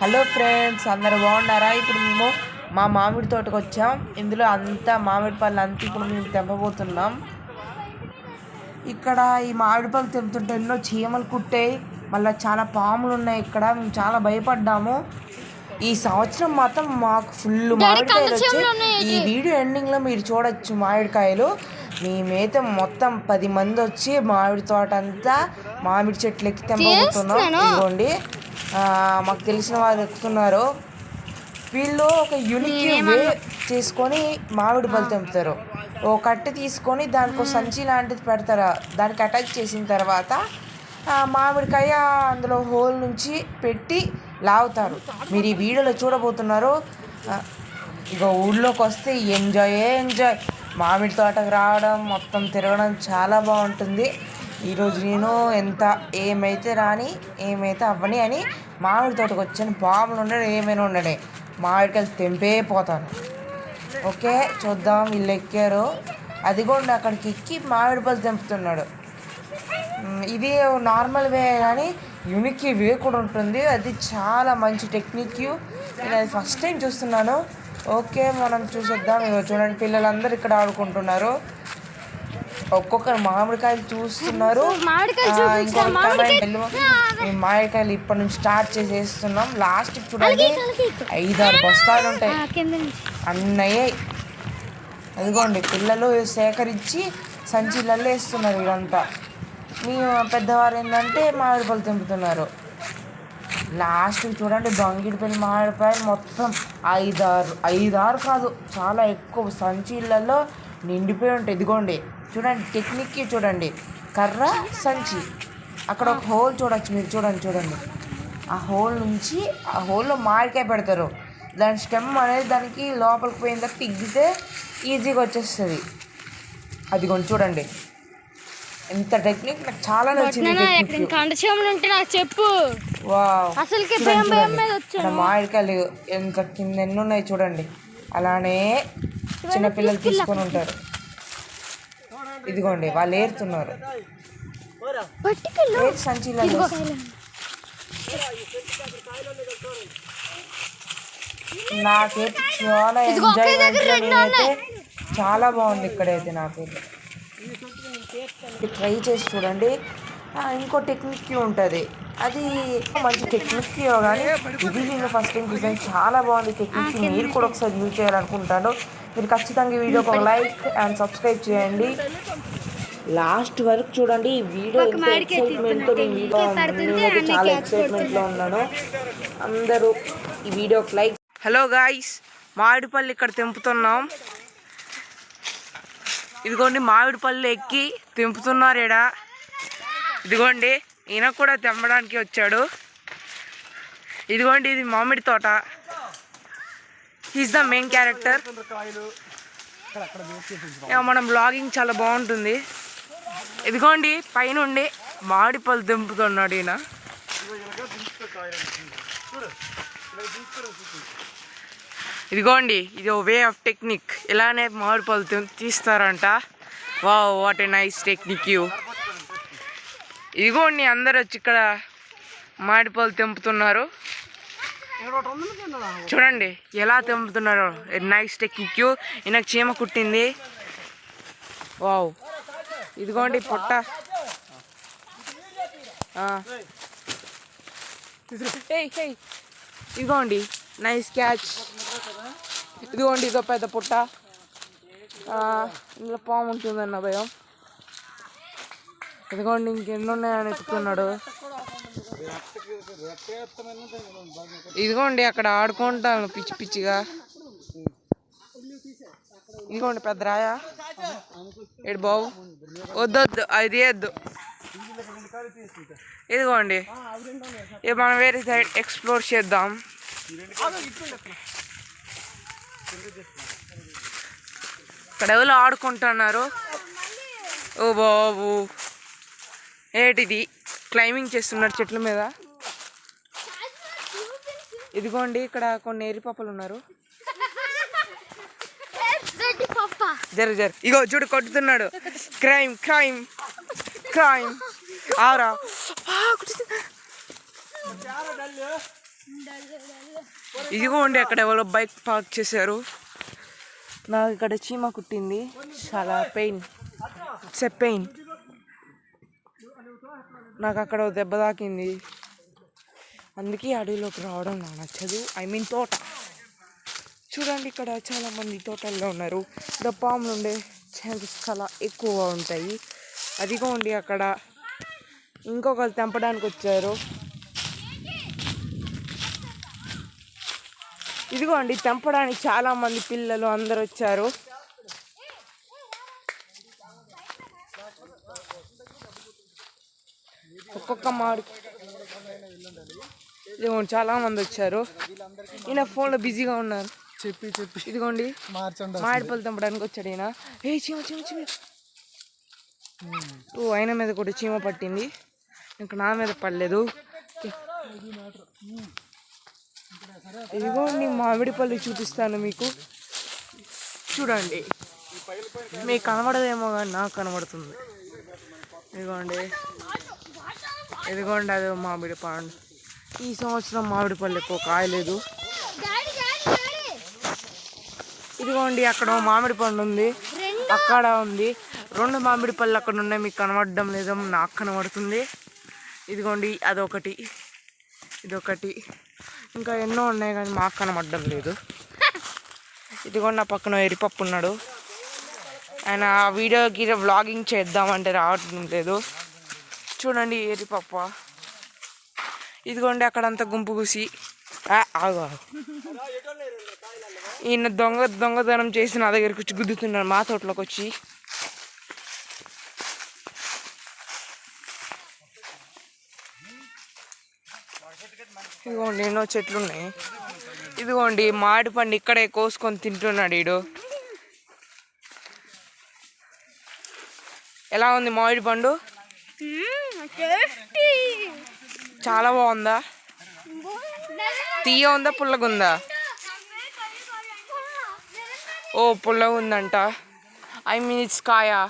Hello friends, అందరు బాగున్నారా? ఇప్పుడు మేము మా మామిడి తోటకు వచ్చాం. ఇందులో అంతా మామిడి పళ్ళు అంతా ఇప్పుడు మేము తెంపబోతున్నాం. ఇక్కడ ఈ మామిడి పళ్ళు తెంపుతుంటే ఎన్నో చీమలు కుట్టాయి, మళ్ళీ చాలా పాములు ఉన్నాయి. ఇక్కడ మేము చాలా భయపడ్డాము. ఈ సంవత్సరం మాత్రం మాకు ఫుల్ మామిడికాయలు వచ్చాయి. ఈ వీడియో ఎండింగ్లో మీరు చూడొచ్చు మామిడికాయలు. మేమైతే మొత్తం 10 మంది వచ్చి మామిడి తోట అంతా మామిడి చెట్లు ఎక్కి తెంపబోతున్నాం. ఇదిగోండి, మాకు తెలిసిన వాళ్ళు ఎక్కుతున్నారు. వీళ్ళు ఒక యూనిక్ వే చేసుకొని మామిడి పళ్ళు తెంపుతారు. ఓ కట్టె తీసుకొని దానికి ఒక సంచి లాంటిది పెడతారు. దానికి అటాచ్ చేసిన తర్వాత మామిడికాయ అందులో హోల్ నుంచి పెట్టి లాగుతారు. మీరు ఈ వీడియోలో చూడబోతున్నారు. ఇక ఊళ్ళోకి వస్తే ఎంజాయ్ మామిడి తోటకు రావడం, మొత్తం తిరగడం చాలా బాగుంటుంది. ఈరోజు నేను ఏమైతే రాని ఏమైతే అవ్వని అని మామిడి తోటకు వచ్చాను. పాములు ఉండని ఏమైనా ఉండని మామిడికాయలు తెంపే పోతాను. ఓకే, చూద్దాం. వీళ్ళు ఎక్కారు, అదిగోండి అక్కడికి ఎక్కి మామిడి పళ్ళు తెంపుతున్నాడు. ఇది నార్మల్ వే కానీ యూనిక్ వే కూడా ఉంటుంది. అది చాలా మంచి టెక్నిక్. నేను అది ఫస్ట్ టైం చూస్తున్నాను. ఓకే, మనం చూసేద్దాం. చూడండి, పిల్లలందరూ ఇక్కడ ఆడుకుంటున్నారు. ఒక్కొక్కరు మామిడికాయలు చూస్తున్నారు. మామిడికాయలు ఇప్పటి నుంచి స్టార్ట్ చేసేస్తున్నాం. లాస్ట్ చూడండి 5-6 బస్తాలు ఉంటాయి అన్నయ్య. అదిగోండి, పిల్లలు సేకరించి సంచిలలో వేస్తున్నారు. ఇదంతా మీ పెద్దవారు ఏంటంటే మామిడి పళ్ళు తెంపుతున్నారు. లాస్ట్ చూడండి, బంగిడిపల్లి మామిడికాయలు మొత్తం 5-6 కాదు, చాలా ఎక్కువ సంచిలలో నిండిపోయి ఉంటాయి. ఇదిగోండి చూడండి, టెక్నిక్ చూడండి. కర్ర, సంచి, అక్కడ ఒక హోల్ చూడొచ్చు మీరు. చూడండి ఆ హోల్ నుంచి ఆ హోల్లో మామిడికాయ పెడతారు. దాని స్టెమ్ అనేది దానికి లోపలికి పోయిన తర్వాత తిగ్గితే ఈజీగా వచ్చేస్తుంది. అదిగోండి చూడండి, ఎంత టెక్నిక్. నాకు చాలా నచ్చింది. మామిడికాయలు ఎంత కింద ఎన్ని ఉన్నాయి చూడండి. అలానే చిన్నపిల్లలు తీసుకొని ఉంటారు. ఇదిగోండి, వాళ్ళు ఏరుతున్నారు సంచిలో. నాకైతే చాలా ఎంజాయ్మెంట్, చాలా బాగుంది ఇక్కడైతే. నాకైతే ట్రై చేసి చూడండి. ఇంకో టెక్నిక్ ఉంటుంది, అది మంచి టెక్నిక్ కానీ ఇది నేను ఫస్ట్ టైం చూసాను. చాలా బాగుంది టెక్నిక్. మీరు కూడా ఒకసారి యూజ్ చేయాలనుకుంటాను. మీరు ఖచ్చితంగా ఈ వీడియోకి ఒక లైక్ అండ్ సబ్స్క్రైబ్ చేయండి. లాస్ట్ వరకు చూడండి. ఈ వీడియో ఎంత ఎక్సైట్మెంట్తో నేనైతే చాలా ఎక్సైట్మెంట్లో ఉన్నాను. అందరూ ఈ వీడియోకి లైక్. హలో గాయ్స్, మామిడి పళ్ళు ఇక్కడ తెంపుతున్నాం. ఇదిగోండి, మామిడి పళ్ళు ఎక్కి తెంపుతున్నారు ఈడ. ఇదిగోండి, ఈయన కూడా తెంపడానికి వచ్చాడు. ఇదిగోండి, ఇది మామిడి తోట. He's the main character. మన బ్లాగింగ్ చాలా బాగుంటుంది. ఇదిగోండి, పైనుండి మామిడి పళ్ళు తెంపుతున్నాడు ఈయన. ఇదిగోండి, ఇది ఓ వే ఆఫ్ టెక్నిక్. ఇలానే మామిడి పళ్ళు తీస్తారంట. Wow, what a nice technique you. ఇదిగోండి, అందరు వచ్చి ఇక్కడ మామిడి పళ్ళు తెంపుతున్నారు. చూడండి ఎలా తెంపుతున్నారు. Nice technique. ఈయనకు చీమ కుట్టింది. వావ్, ఇదిగోండి పొట్ట. ఇదిగోండి, నైస్ క్యాచ్. ఇదిగోండి, ఇదో పెద్ద పుట్ట. ఇందులో పాము ఉంటుందన్న భయం. ఇదిగోండి, ఇంకెన్ని ఉన్నాయని ఎత్తుకున్నాడు. ఇదిగోండి, అక్కడ ఆడుకుంటాను పిచ్చి పిచ్చిగా. ఇదిగోండి పెద్ద రాయ. ఏడు బావు, వద్దొద్దు, అది వద్దు. ఇదిగోండి, ఇక మనం వేరే సైడ్ ఎక్స్ప్లోర్ చేద్దాం. ఇక్కడ ఎవరు ఆడుకుంటున్నారు. ఓ బాబు, ఏంటిది క్లైంబింగ్ చేస్తున్నారు చెట్ల మీద. ఇదిగోండి, ఇక్కడ కొన్ని ఎరిపాపలు ఉన్నారు. జరు ఇగో చూడు, కొట్టుతున్నాడు. క్రైమ్ ఆరా. ఇదిగోండి అక్కడ ఎవరో బైక్ పార్క్ చేశారు. నాకు ఇక్కడ చీమ కుట్టింది, చాలా పెయిన్, ఇట్స్ ఎ పెయిన్. నాకు అక్కడ దెబ్బ తాకింది, అందుకే అడవిలోకి రావడం నాకు నచ్చదు. ఐ మీన్ తోట. చూడండి ఇక్కడ చాలా మంది తోటల్లో ఉన్నారు. ఇక్కడ పాములు ఉండే ఛాన్సెస్ చాలా ఎక్కువగా ఉంటాయి. అదిగోండి అక్కడ ఇంకొకరు తెంపడానికి వచ్చారు. ఇదిగోండి తెంపడానికి చాలా మంది పిల్లలు అందరు వచ్చారు. ఒక్కొక్క మాడు ఇదిగోండి చాలా మంది వచ్చారు. ఈయన ఫోన్లో బిజీగా ఉన్నారు. ఇదిగోండి మామిడిపళ్ళు తెంపడానికి వచ్చాడు ఈయన. చీమ చీమ చీమ. ఓ ఆయన మీద కూడా చీమ పట్టింది, ఇంకా నా మీద పడలేదు. ఇదిగోండి మామిడి పళ్ళు చూపిస్తాను మీకు. చూడండి, మీకు కనబడదేమో కానీ నాకు కనబడుతుంది. ఇదిగోండి ఇదిగోండి అది మామిడి పండు. ఈ సంవత్సరం మామిడి పళ్ళు ఎక్కువ కాయలేదు. ఇదిగోండి అక్కడ మామిడి పండు ఉంది, అక్కడ ఉంది. 2 మామిడి పళ్ళు అక్కడ ఉన్నాయి, మీకు కనబడడం లేదో నాకు కనబడుతుంది. ఇదిగోండి అదొకటి, ఇదొకటి, ఇంకా ఎన్నో ఉన్నాయి కానీ మాకు కనబడడం లేదు. ఇదిగోండి నా పక్కన ఎరిపప్పు ఉన్నాడు. ఆయన వీడియోకి వ్లాగింగ్ చేద్దామంటే రావడం లేదు. చూడండి ఎరిపప్ప. ఇదిగోండి అక్కడంతా గుంపు కూసి ఆగు. ఈయన దొంగతనం చేసి నా దగ్గరికి వచ్చి గుద్దుతున్నాడు మా తోటలోకి వచ్చి. ఇదిగోండి ఎన్నో చెట్లు ఉన్నాయి. ఇదిగోండి మామిడి పండు ఇక్కడే కోసుకొని తింటున్నాడు వీడు. ఎలా ఉంది మామిడి పండు? చాలా బాగుందా? తీయ ఉందా పుల్లగా ఉందా? ఓ పుల్లగా ఉందంట. ఐ మీన్ ఇట్స్ కాయా.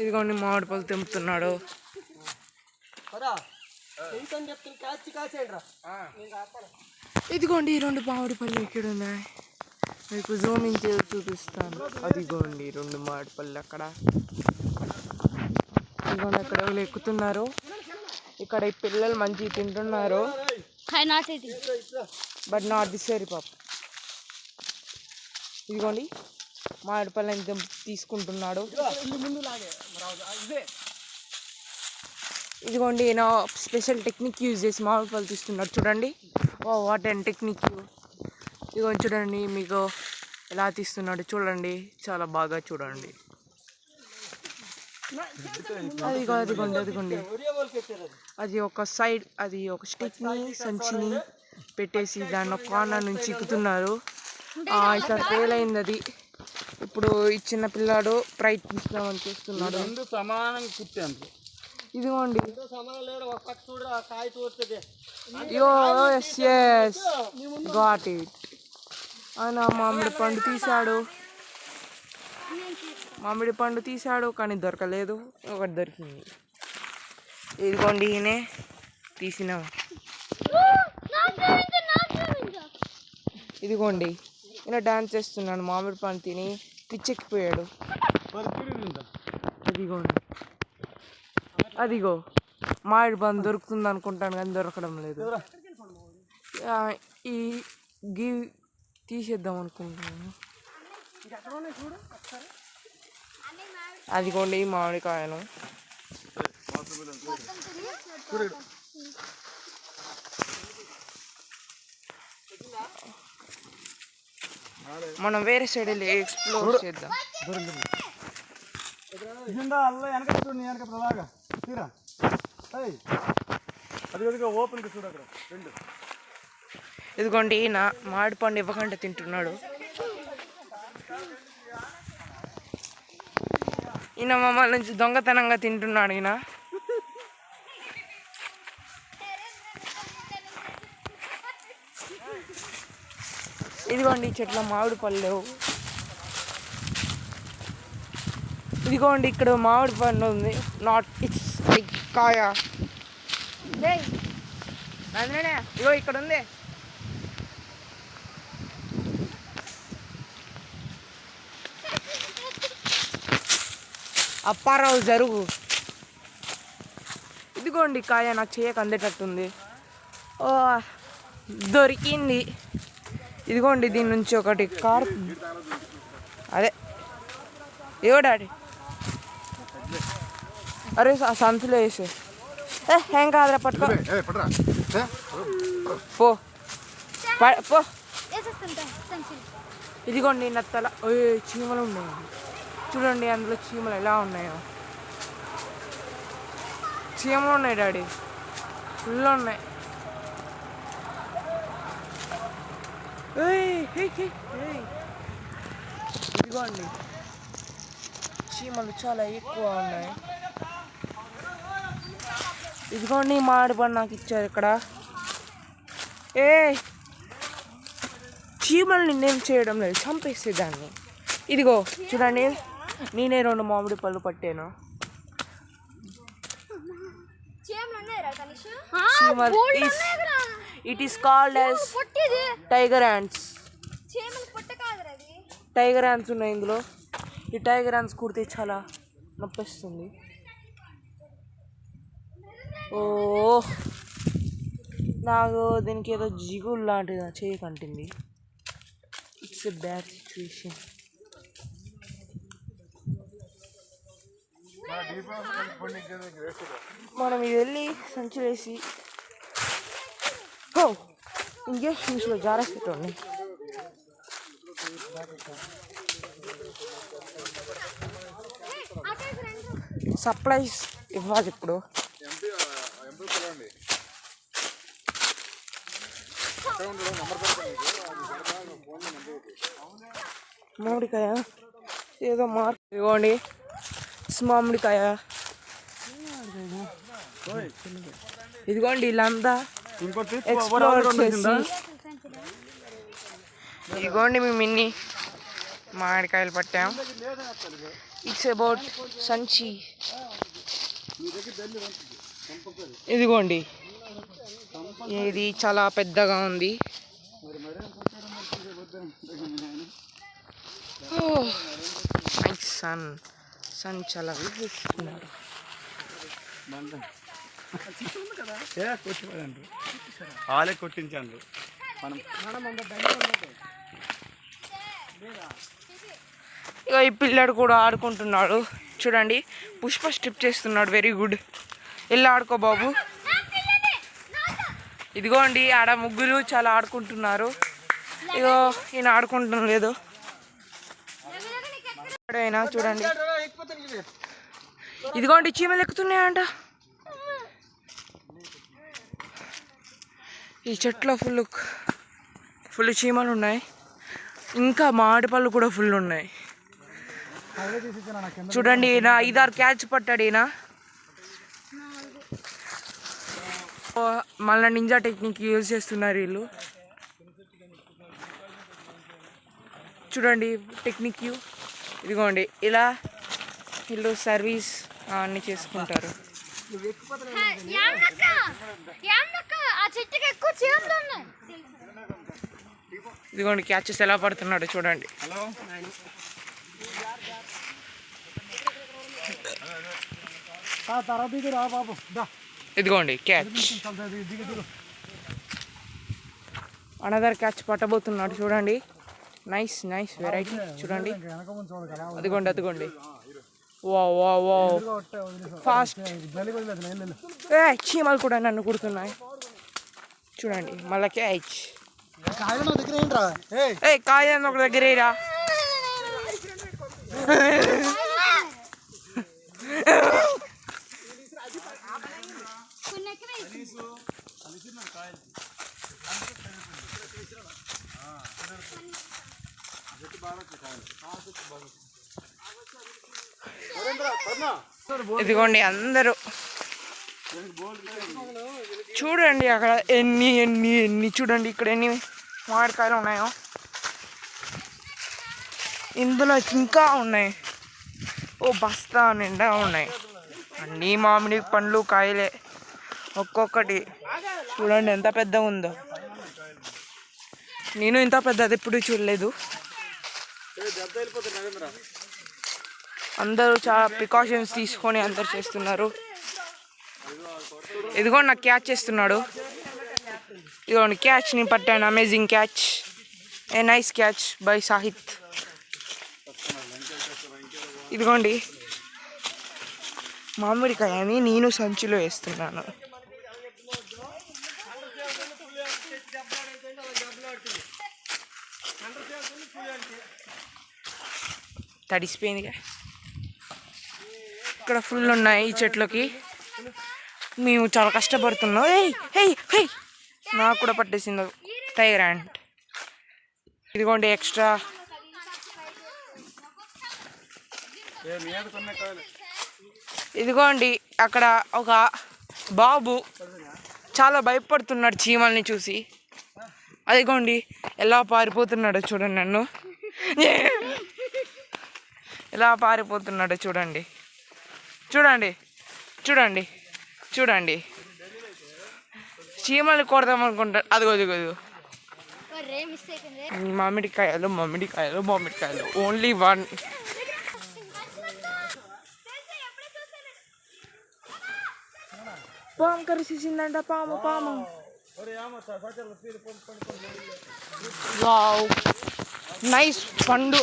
ఇదిగోండి మామిడి పళ్ళు తెంపుతున్నాడు. ఇదిగోండి 2 మామిడి పళ్ళు ఇక్కడ ఉన్నాయి, మీకు జూమింగ్ చేసి చూపిస్తాను. అదిగోండి 2 మామిడి పళ్ళు అక్కడ. ఇదిగోండి అక్కడ ఎవరు ఎక్కుతున్నారు. ఇక్కడ ఈ పిల్లలు మంచిగా తింటున్నారు, but not this very pop. ఇదిగోండి మామిడి పళ్ళని తీసుకుంటున్నాడు. ఇదిగోండి నేను స్పెషల్ టెక్నిక్ యూజ్ చేసి మామిడి పళ్ళు తీస్తున్నాడు. చూడండి, ఓ వాట్ అండ్ టెక్నిక్. ఇదిగోండి చూడండి మీకు ఎలా తీస్తున్నాడు చూడండి, చాలా బాగా చూడండి. అదిగోండి అదిగోండి అది ఒక సైడ్, అది ఒక స్టిక్ని సంచిని పెట్టేసి దాన్ని ఒక కార్నర్ నుంచి ఎక్కుతున్నారు. ఇక్కడ ఫెయిల్ అయింది అది. ఇప్పుడు ఈ చిన్న పిల్లాడు ప్రయత్నిస్తామని చేస్తున్నాడు. ఇదిగోండి గాట్ ఇట్. ఆయన మామిడి పండు తీశాడు కానీ దొరకలేదు, ఒకటి దొరికింది. ఇదిగోండి ఈయనే తీసిన. ఇదిగోండి ఈయన డాన్స్ చేస్తున్నాడు, మామిడి పండు తిని పిచ్చెక్కిపోయాడు. ఇదిగోండి అదిగో మామిడి పండు దొరుకుతుంది అనుకుంటాను కానీ దొరకడం లేదు. ఈ గివ్ తీసేద్దాం అనుకుంటున్నాను. అదిగోండి ఈ మామిడికాయను. మనం వేరే సైడ్ వెళ్ళి ఎక్స్ప్లోర్ చేద్దాం. ఇదిగోండి ఈయన మామిడి పండు ఇవ్వకుండా తింటున్నాడు. ఈయన మమ్మల్ని నుంచి దొంగతనంగా తింటున్నాడు. ఈయన ఇదిగోండి చెట్ల మామిడి పళ్ళు. ఇదిగోండి ఇక్కడ మామిడి పండు ఉంది. నాట్ ఇట్స్ కాయ. ఇగో ఇక్కడ ఉంది. అప్పారావు జరుగు. ఇదిగోండి కాయ నాకు చేయకు అందేటట్టుంది. ఓ దొరికింది. ఇదిగోండి దీని నుంచి ఒకటి కార్. అదే ఏవో డాడీ. అరే సంచులో వేసే. ఏం కాదురా పట్టుకో పో పో. ఇదిగోండి నత్తల చీమలు ఉన్నాయి. చూడండి అందులో చీమలు ఎలా ఉన్నాయో. చీమలు ఉన్నాయి డాడీ, ఫుల్ ఉన్నాయి. ఇదిగోండి చీమలు చాలా ఎక్కువ ఉన్నాయి. ఇదిగోండి మామిడి పండు నాకు ఇచ్చారు ఇక్కడ. చీమలు నిన్నేం చేయడం లేదు, చంపేస్తే దాన్ని. ఇదిగో చూడండి నేనే 2 మామిడి పళ్ళు పట్టాను. It is called as tiger ants. Tiger ants ఉన్నాయి ఇందులో. ఈ టైగర్ యాంట్స్ కుడితే చాలా నొప్పిస్తుంది. ఓ నాకు దీనికి ఏదో జిగులు లాంటిది చేయకంటుంది. It's a bad situation. మనం ఇది వెళ్ళి సంచులేసి ఇంజక్షన్స్లో జారేస్తుంటండి. సప్లైస్ ఇవ్వాలి ఇప్పుడు. మామిడికాయ ఏదో మార్క్. ఇవ్వండి మామిడికాయ. ఇదిగోండి ఇలాంతా ఎక్స్ప్లోర్ చేసి. ఇదిగోండి మేము ఇన్ని మామిడికాయలు పట్టాం. ఇట్స్ అబౌట్ సంచి. ఇదిగోండి ఇది చాలా పెద్దగా ఉంది. సన్ చాలా వీస్తున్నారు. కొట్టించండి. ఇక ఈ పిల్లాడు కూడా ఆడుకుంటున్నాడు. చూడండి పుష్ప స్ట్రిప్ చేస్తున్నాడు. Very good. వెళ్ళి ఆడుకో బాబు. ఇదిగోండి ఆడ ముగ్గురు చాలా ఆడుకుంటున్నారు. ఇగో ఈయన ఆడుకుంటున్నాం లేదు. చూడండి ఇదిగోండి చీమలు ఎక్కుతున్నాయంట. ఈ చెట్లో ఫుల్ చీమలు ఉన్నాయి. ఇంకా మామిడి పళ్ళు కూడా ఫుల్ ఉన్నాయి. చూడండి ఈయన 5-6 క్యాచ్ పట్టాడు. ఈయన మళ్ళీ నింజా టెక్నిక్ యూజ్ చేస్తున్నారు వీళ్ళు. చూడండి టెక్నిక్. ఇదిగోండి ఇలా వీళ్ళు సర్వీస్ అన్నీ చేసుకుంటారు. ఇదిగోండి క్యాచెస్ ఎలా పడుతున్నాడు చూడండి. ఇదిగోండి క్యాచ్. అనదర్ క్యాచ్ పట్టబోతున్నాడు చూడండి. Nice nice variety. చూడండి అదిగోండి. వా వా వా ఫాస్ట్. చీమలు కూడా నన్ను కుడుతున్నాయి. చూడండి మళ్ళీ క్యాచ్. కాయ ఒక దగ్గర రా. ఇదిగోండి అందరూ చూడండి అక్కడ ఎన్ని చూడండి ఇక్కడ ఎన్ని మామిడికాయలు ఉన్నాయో. ఇందులో ఇంకా ఉన్నాయి, ఓ బస్తా నిండా ఉన్నాయి. అన్నీ మామిడి పండ్లు కాయలే, ఒక్కొక్కటి చూడండి ఎంత పెద్దగా ఉందో. నేను ఇంత పెద్దది ఎప్పుడు చూడలేదు. అందరూ చాలా ప్రికాషన్స్ తీసుకొని అందరు చేస్తున్నారు. ఇదిగో నాకు క్యాచ్ చేస్తున్నాడు. ఇదిగోండి క్యాచ్ నేను పట్టాను, amazing catch, a nice catch by Sahith. ఇదిగోండి మామిడికాయని నేను సంచిలో వేస్తున్నాను. తడిసిపోయిందిగా. ఇక్కడ ఫుల్ ఉన్నాయి ఈ చెట్లకి. మేము చాలా కష్టపడుతున్నాం. నాకు కూడా పట్టేసింది టైగర్ యాంట్. ఇదిగోండి ఎక్స్ట్రా. ఇదిగోండి అక్కడ ఒక బాబు చాలా భయపడుతున్నాడు చీమల్ని చూసి. అదిగోండి ఎలా పారిపోతున్నాడో చూడండి, నన్ను ఎలా పారిపోతున్నాడో చూడండి. చూడండి చూడండి చూడండి, చీమల్ని కొడదాం అనుకుంటాడు. అదిగో అదిగో మామిడికాయలు మామిడికాయలు మామిడికాయలు, ఓన్లీ వన్. పాము కరిసేసిందంట, పాము పాము. వావ్ నైస్ పండు.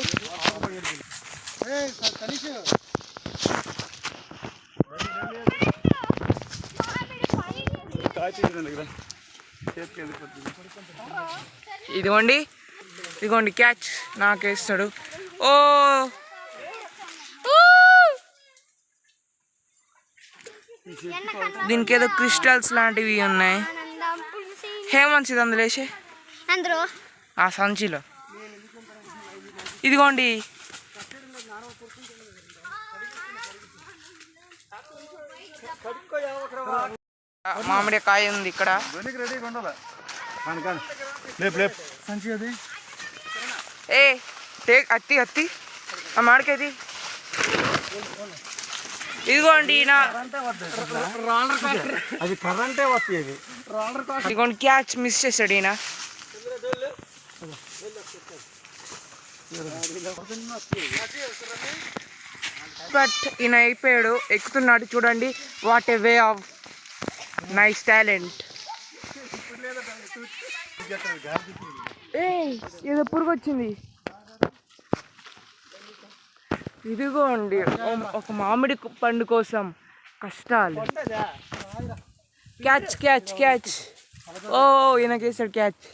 ఇదిగోండి ఇదిగోండి క్యాచ్ నాకేస్తాడు. ఓ దీనికి ఏదో క్రిస్టల్స్ లాంటివి ఉన్నాయి. హేమంత్ అందులో వేసే ఆ సంచిలో. ఇదిగోండి మామిడికాయ ఉంది ఇక్కడ. ఏ టేక్ అత్తి అత్తి ఆ మామిడికాయది. ఇదిగోండి ఇదిగోండి క్యాచ్ మిస్ చేశాడు ఈయన. బట్ ఈయన అయిపోయాడు, ఎక్కుతున్నాడు. చూడండి what a way of nice talent. ఏదో పురుగు వచ్చింది. ఇదిగోండి ఒక మామిడి పండు కోసం కష్టాలు. Catch catch catch. ఓ ఈయనకేసాడు క్యాచ్.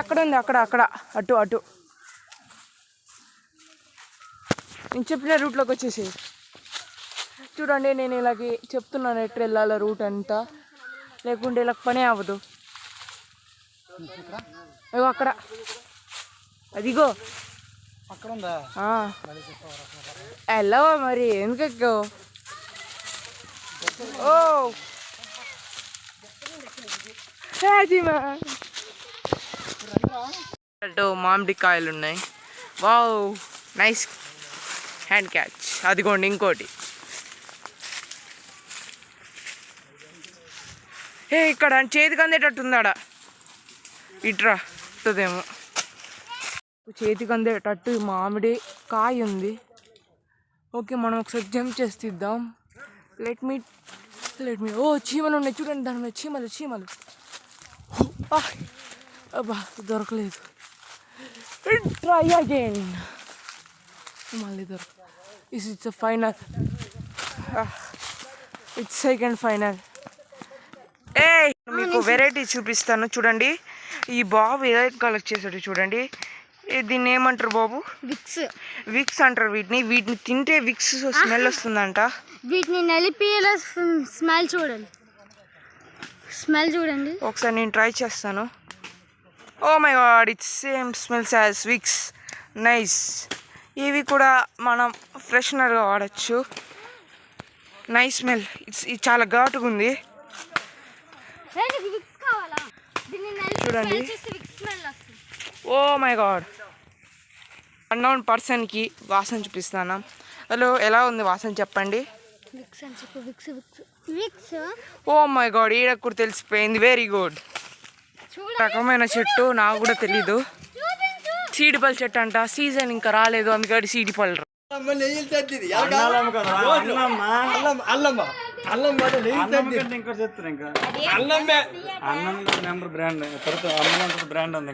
అక్కడ ఉంది, అక్కడ అక్కడ అటు అటు. నేను చెప్పిన రూట్లోకి వచ్చేసి చూడండి. నేను ఇలాగే చెప్తున్నాను ఎట్లా వెళ్ళాల రూట్ అంతా, లేకుంటే ఇలా పనే అవ్వదు. అయ్యో అక్కడ అదిగో అక్కడ ఉందా? వెళ్ళవా మరి, ఎందుకు ఎక్కావు? ఓ మామిడికాయలు ఉన్నాయి. Wow nice hand catch. అదిగోండి ఇంకోటి. ఇక్కడ చేతికి అందేటట్టు ఉందాడా, ఇట్రా వస్తుందేమో. చేతికి అందేటట్టు మామిడి కాయ ఉంది. ఓకే మనం ఒకసారి జంప్ చేసిద్దాం. లెట్ మీ ఓ చీమలు ఉన్నాయి చూడండి, దాని మీద చీమలు చీమలు. అబ్బా దొరకలేదు. Try again. మళ్ళీ it's final, it's second final. మీకు వెరైటీ చూపిస్తాను చూడండి. ఈ బాబు ఏదైతే కలెక్ట్ చేశాడు చూడండి. దీన్ని ఏమంటారు బాబు? విక్స్. విక్స్ అంటారు వీటిని. వీటిని తింటే విక్స్ స్మెల్ వస్తుందంట. వీటిని నలిపి స్మెల్ చూడండి, స్మెల్ చూడండి ఒకసారి. నేను ట్రై చేస్తాను. Oh my god, it's same smells as Vicks. Nice. ఇవి కూడా మనం ఫ్రెషనర్గా వాడచ్చు. Nice smell. ఇది చాలా ఘాటుగా ఉంది. చూడండి. ఓ మై గాడ్, అన్నోన్ పర్సన్కి వాసన చూపిస్తాను. హలో, ఎలా ఉంది వాసన చెప్పండి. ఓ మై గాడ్, ఈడకు కూడా తెలిసిపోయింది. Very good. రకమైన చెట్టు నాకు కూడా తెలీదు. సీడిపల్లి చెట్టు అంట. సీజన్ ఇంకా రాలేదు, అందుకని సీడిపల్లి. బ్రాండ్ ఉంది.